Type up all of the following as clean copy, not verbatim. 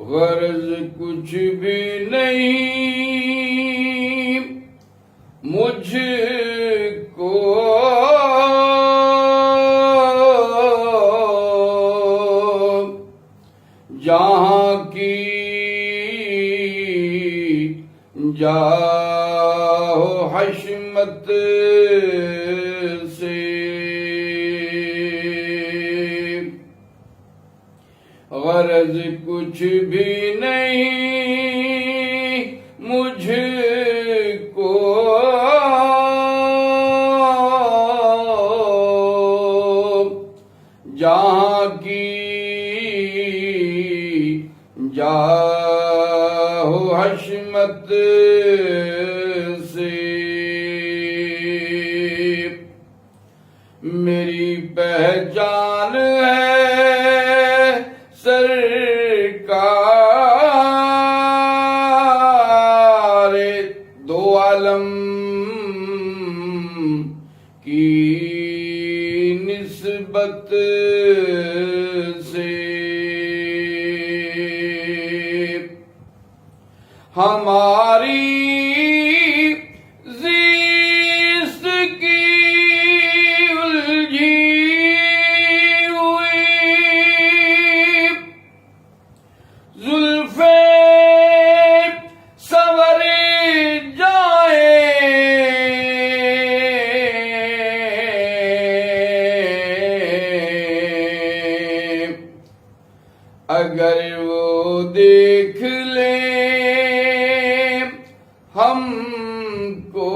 غرض کچھ بھی نہیں مجھ کو، جہاں کی جاہ و حشمت سے، غرض کچھ بھی نہیں مجھ کو، جہاں کی جاہ و حشمت سے، میری پہچان ہے سرکار دو عالم کی نسبت سے، ہماری زیست کی الجھی ہوئی زلفیں سنور جائیں، اگر وہ دیکھ لیں ہم کو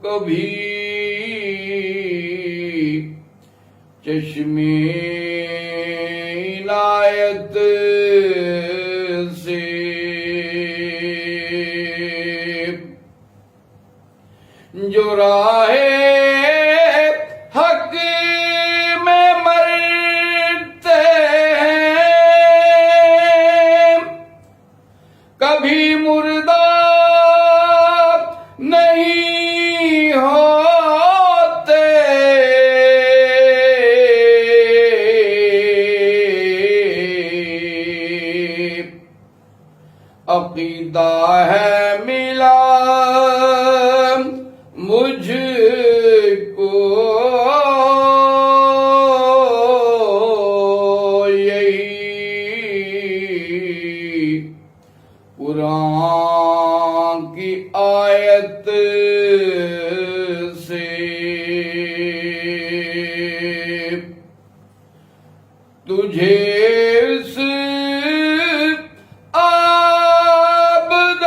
کبھی چشم عنایت سے، جو راہ حق میں مرتے ہیں کبھی مردہ نہیں ہوتے، عقیدہ ہے ملا مجھ کو یہی قرآن کی آیت سے، تجھے اس عابد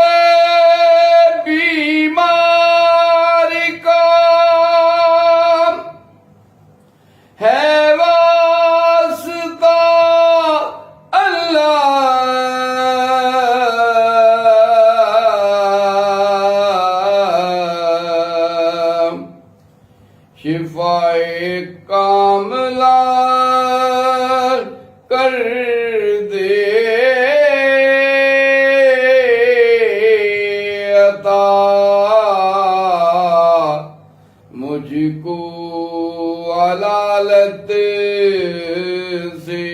بیمار کا ہے واسطہ اللہ، شفائے کاملہ کر دے عطا مجھ کو علالت سے،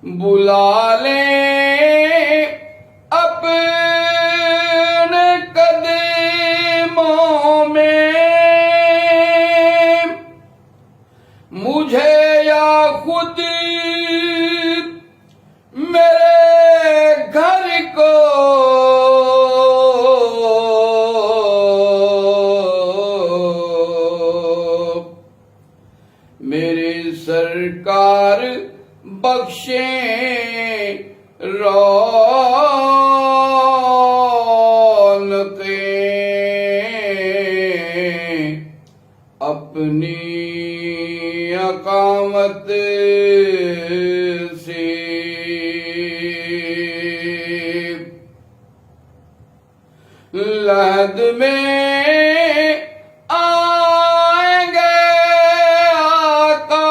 بلا لیں اپنے قدموں میں مجھے یا خود میرے گھر کو، میرے سرکار بخشیں رونقیں اپنی اقامت سے، لحد میں آئیں گے آقا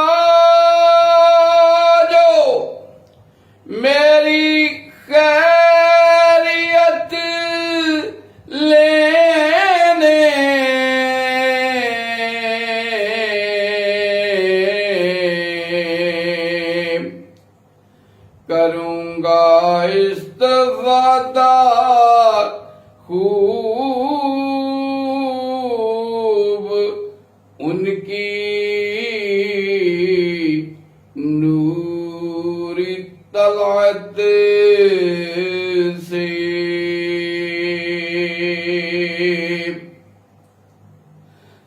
جو میری خیریت لینے،